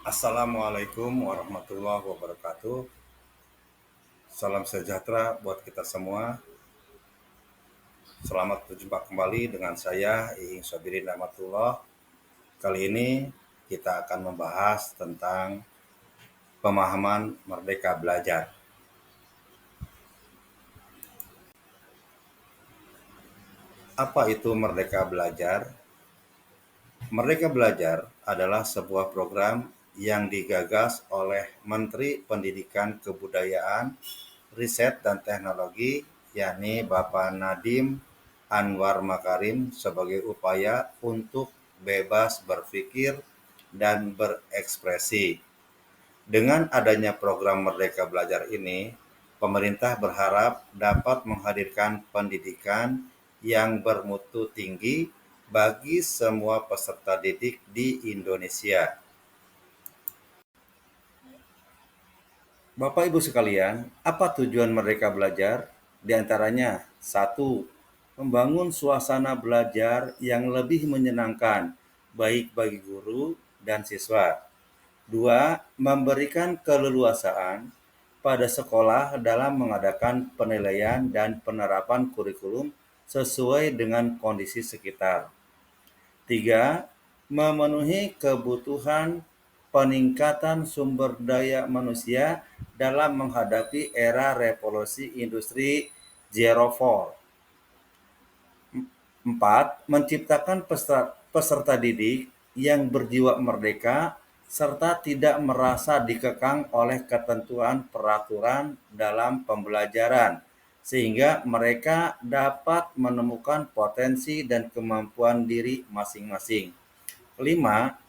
Assalamualaikum warahmatullahi wabarakatuh. Salam sejahtera buat kita semua. Selamat berjumpa kembali dengan saya Iing Sobirin Rahmatullah. Kali ini kita akan membahas tentang pemahaman merdeka belajar. Apa itu merdeka belajar? Merdeka Belajar adalah sebuah program yang digagas oleh Menteri Pendidikan Kebudayaan, Riset dan Teknologi, yakni Bapak Nadiem Anwar Makarim sebagai upaya untuk bebas berpikir dan berekspresi. Dengan adanya program Merdeka Belajar ini, pemerintah berharap dapat menghadirkan pendidikan yang bermutu tinggi bagi semua peserta didik di Indonesia. Bapak Ibu sekalian, apa tujuan Merdeka Belajar? Di antaranya, satu, membangun suasana belajar yang lebih menyenangkan, baik bagi guru dan siswa. Dua, memberikan keleluasaan pada sekolah dalam mengadakan penilaian dan penerapan kurikulum sesuai dengan kondisi sekitar. Tiga, memenuhi kebutuhan peningkatan sumber daya manusia dalam menghadapi era revolusi industri 4. Empat, menciptakan peserta didik yang berjiwa merdeka serta tidak merasa dikekang oleh ketentuan peraturan dalam pembelajaran, sehingga mereka dapat menemukan potensi dan kemampuan diri masing-masing. 5.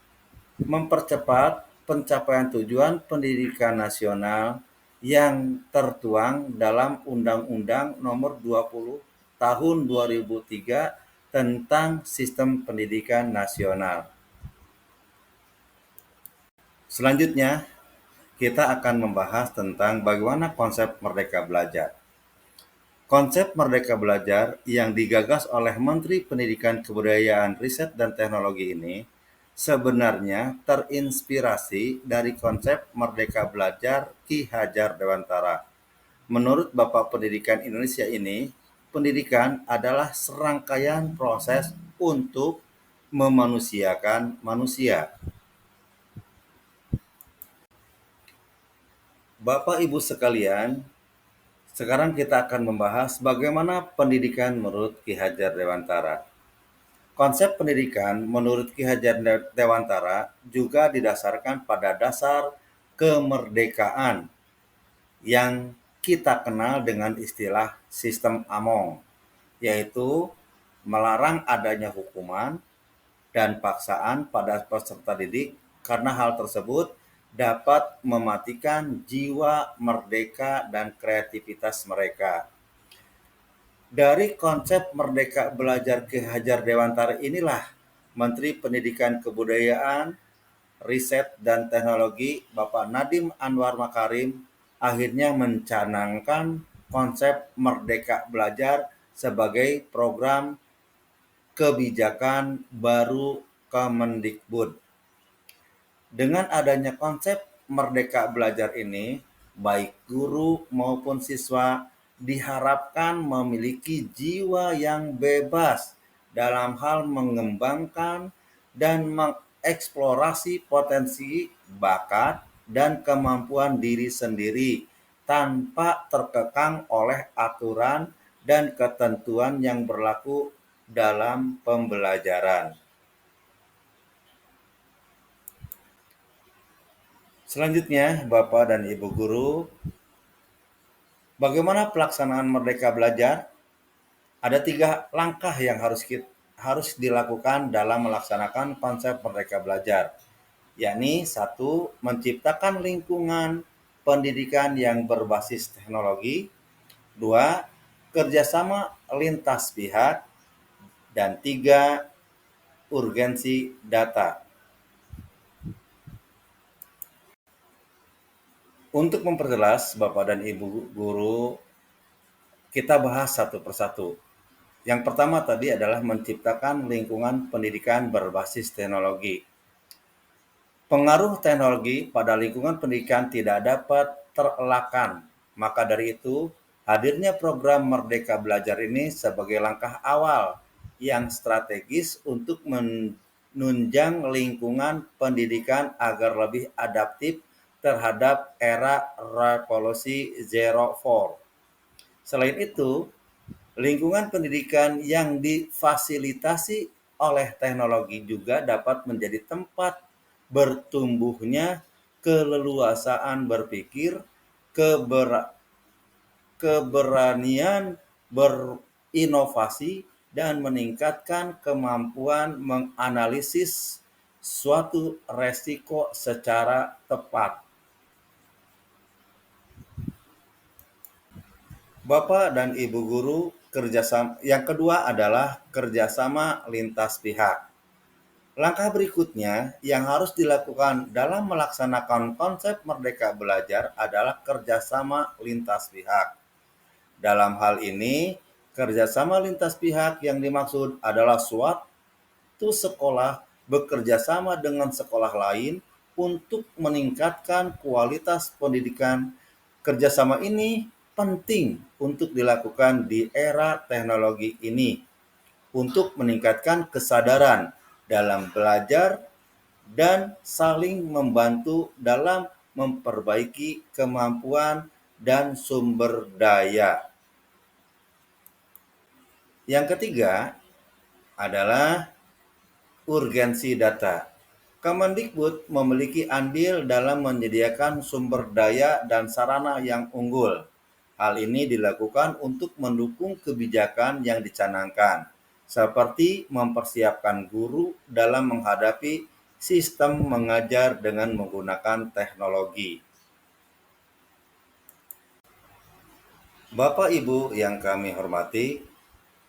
Mempercepat pencapaian tujuan pendidikan nasional yang tertuang dalam Undang-Undang Nomor 20 Tahun 2003 tentang Sistem Pendidikan Nasional. Selanjutnya, kita akan membahas tentang bagaimana konsep Merdeka Belajar. Konsep Merdeka Belajar yang digagas oleh Menteri Pendidikan Kebudayaan, Riset dan Teknologi ini sebenarnya terinspirasi dari konsep Merdeka Belajar Ki Hajar Dewantara. Menurut Bapak Pendidikan Indonesia ini, pendidikan adalah serangkaian proses untuk memanusiakan manusia. Bapak Ibu sekalian, sekarang kita akan membahas bagaimana pendidikan menurut Ki Hajar Dewantara. Konsep pendidikan menurut Ki Hajar Dewantara juga didasarkan pada dasar kemerdekaan yang kita kenal dengan istilah sistem Among, yaitu melarang adanya hukuman dan paksaan pada peserta didik karena hal tersebut dapat mematikan jiwa merdeka dan kreativitas mereka. Dari konsep Merdeka Belajar Ki Hajar Dewantara inilah Menteri Pendidikan Kebudayaan, Riset dan Teknologi Bapak Nadiem Anwar Makarim akhirnya mencanangkan konsep Merdeka Belajar sebagai program kebijakan baru Kemendikbud. Dengan adanya konsep Merdeka Belajar ini, baik guru maupun siswa diharapkan memiliki jiwa yang bebas dalam hal mengembangkan dan mengeksplorasi potensi, bakat, dan kemampuan diri sendiri tanpa terkekang oleh aturan dan ketentuan yang berlaku dalam pembelajaran. Selanjutnya, Bapak dan Ibu guru, bagaimana pelaksanaan Merdeka Belajar? Ada 3 langkah yang harus dilakukan dalam melaksanakan konsep Merdeka Belajar, yakni 1. Menciptakan lingkungan pendidikan yang berbasis teknologi. 2. Kerjasama lintas pihak. Dan 3. Urgensi data. Untuk memperjelas Bapak dan Ibu guru, kita bahas satu persatu. Yang pertama tadi adalah menciptakan lingkungan pendidikan berbasis teknologi. Pengaruh teknologi pada lingkungan pendidikan tidak dapat terelakkan. Maka dari itu, hadirnya program Merdeka Belajar ini sebagai langkah awal yang strategis untuk menunjang lingkungan pendidikan agar lebih adaptif terhadap era revolusi zero four. Selain itu, lingkungan pendidikan yang difasilitasi oleh teknologi juga dapat menjadi tempat bertumbuhnya keleluasaan berpikir, keberanian berinovasi, dan meningkatkan kemampuan menganalisis suatu resiko secara tepat. Bapak dan Ibu guru kerjasama. Yang kedua adalah kerjasama lintas pihak. Langkah berikutnya yang harus dilakukan dalam melaksanakan konsep Merdeka Belajar adalah kerjasama lintas pihak. Dalam hal ini, kerjasama lintas pihak yang dimaksud adalah suatu sekolah bekerja sama dengan sekolah lain untuk meningkatkan kualitas pendidikan. Kerjasama ini penting untuk dilakukan di era teknologi ini untuk meningkatkan kesadaran dalam belajar dan saling membantu dalam memperbaiki kemampuan dan sumber daya. Yang ketiga adalah urgensi data. Kemendikbud memiliki andil dalam menyediakan sumber daya dan sarana yang unggul. Hal ini dilakukan untuk mendukung kebijakan yang dicanangkan, seperti mempersiapkan guru dalam menghadapi sistem mengajar dengan menggunakan teknologi. Bapak Ibu yang kami hormati,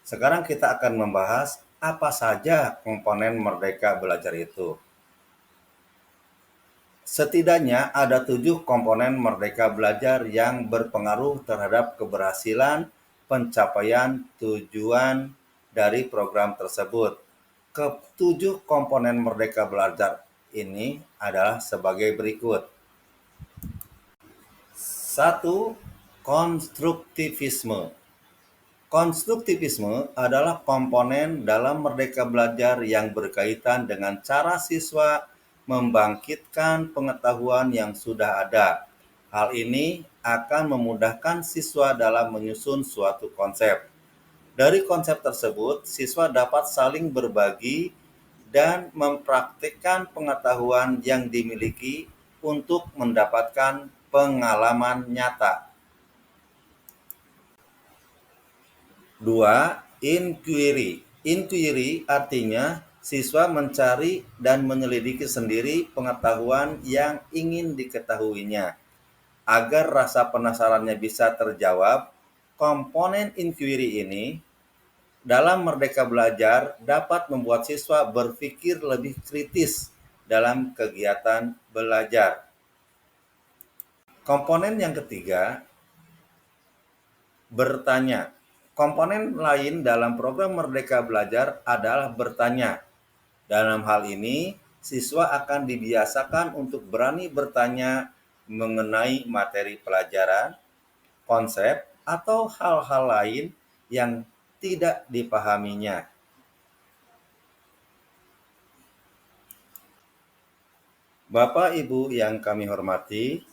sekarang kita akan membahas apa saja komponen Merdeka Belajar itu. Setidaknya ada 7 komponen Merdeka Belajar yang berpengaruh terhadap keberhasilan pencapaian tujuan dari program tersebut. Ketujuh komponen Merdeka Belajar ini adalah sebagai berikut. 1. Konstruktivisme. Konstruktivisme adalah komponen dalam Merdeka Belajar yang berkaitan dengan cara siswa membangkitkan pengetahuan yang sudah ada. Hal ini akan memudahkan siswa dalam menyusun suatu konsep. Dari konsep tersebut, siswa dapat saling berbagi dan mempraktikkan pengetahuan yang dimiliki untuk mendapatkan pengalaman nyata. 2. Inquiry. Inquiry artinya siswa mencari dan menyelidiki sendiri pengetahuan yang ingin diketahuinya. Agar rasa penasarannya bisa terjawab, komponen inquiry ini dalam Merdeka Belajar dapat membuat siswa berpikir lebih kritis dalam kegiatan belajar. Komponen yang ketiga, bertanya. Komponen lain dalam program Merdeka Belajar adalah bertanya. Dalam hal ini, siswa akan dibiasakan untuk berani bertanya mengenai materi pelajaran, konsep, atau hal-hal lain yang tidak dipahaminya. Bapak Ibu yang kami hormati,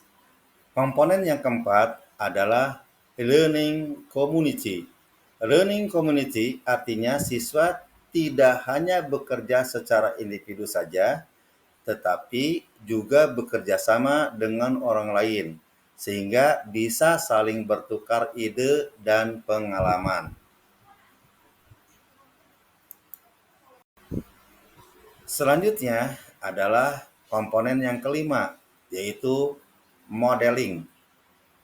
komponen yang keempat adalah learning community. Learning community artinya siswa tidak hanya bekerja secara individu saja, tetapi juga bekerja sama dengan orang lain, sehingga bisa saling bertukar ide dan pengalaman. Selanjutnya adalah komponen yang kelima, yaitu modeling.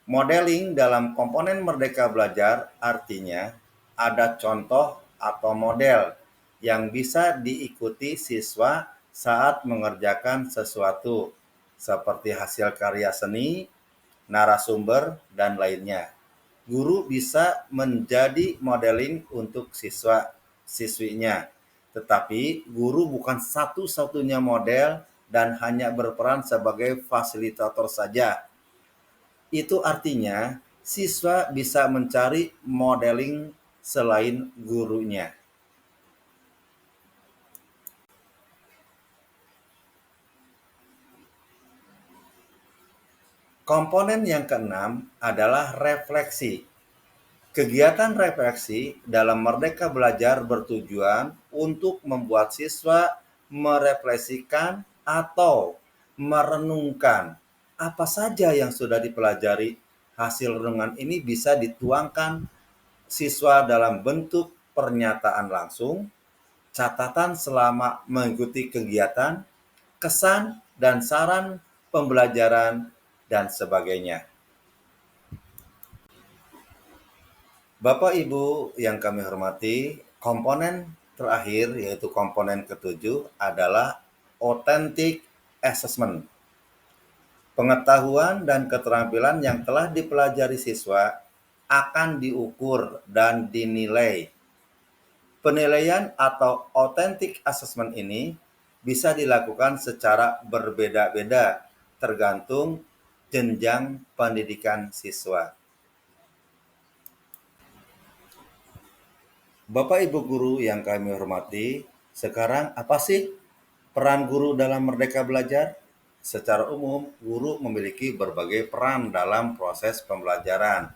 Modeling dalam komponen Merdeka Belajar artinya ada contoh atau model yang bisa diikuti siswa saat mengerjakan sesuatu, seperti hasil karya seni, narasumber, dan lainnya. Guru bisa menjadi modeling untuk siswa-siswinya, tetapi guru bukan satu-satunya model dan hanya berperan sebagai fasilitator saja. Itu artinya siswa bisa mencari modeling selain gurunya. Komponen yang keenam adalah refleksi. Kegiatan refleksi dalam Merdeka Belajar bertujuan untuk membuat siswa merefleksikan atau merenungkan apa saja yang sudah dipelajari. Hasil renungan ini bisa dituangkan siswa dalam bentuk pernyataan langsung, catatan selama mengikuti kegiatan, kesan dan saran pembelajaran, dan sebagainya. Bapak Ibu yang kami hormati, komponen terakhir yaitu komponen ketujuh adalah authentic assessment. Pengetahuan dan keterampilan yang telah dipelajari siswa akan diukur dan dinilai. Penilaian atau authentic assessment ini bisa dilakukan secara berbeda-beda tergantung jenjang pendidikan siswa. Bapak Ibu guru yang kami hormati, sekarang apa sih peran guru dalam Merdeka Belajar? Secara umum, guru memiliki berbagai peran dalam proses pembelajaran.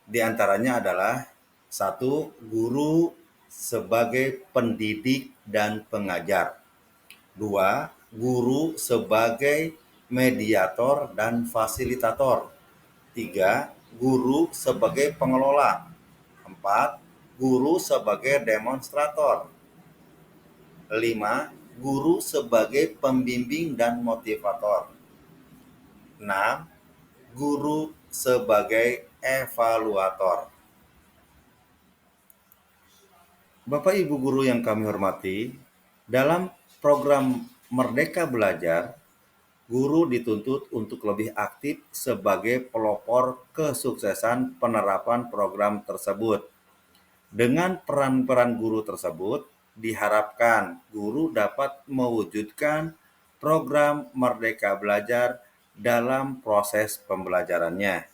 Di antaranya adalah satu, guru sebagai pendidik dan pengajar. Dua, guru sebagai mediator dan fasilitator. Tiga, guru sebagai pengelola. 4. Guru sebagai demonstrator. 5. Guru sebagai pembimbing dan motivator. 6. Guru sebagai evaluator. Bapak Ibu guru yang kami hormati, dalam program Merdeka Belajar, guru dituntut untuk lebih aktif sebagai pelopor kesuksesan penerapan program tersebut. Dengan peran-peran guru tersebut, diharapkan guru dapat mewujudkan program Merdeka Belajar dalam proses pembelajarannya.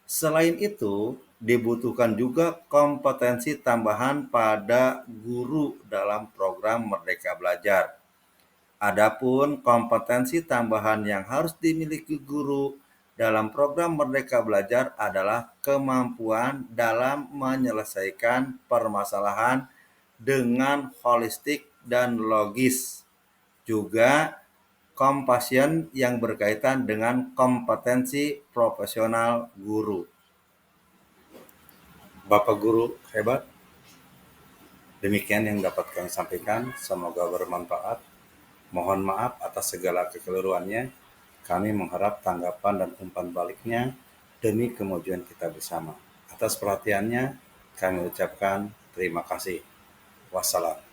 Selain itu, dibutuhkan juga kompetensi tambahan pada guru dalam program Merdeka Belajar. Adapun kompetensi tambahan yang harus dimiliki guru dalam program Merdeka Belajar adalah kemampuan dalam menyelesaikan permasalahan dengan holistik dan logis. Juga compassion yang berkaitan dengan kompetensi profesional guru. Bapak guru hebat. Demikian yang dapat kami sampaikan. Semoga bermanfaat. Mohon maaf atas segala kekeliruannya. Kami mengharap tanggapan dan umpan baliknya demi kemajuan kita bersama. Atas perhatiannya, kami ucapkan terima kasih. Wassalam.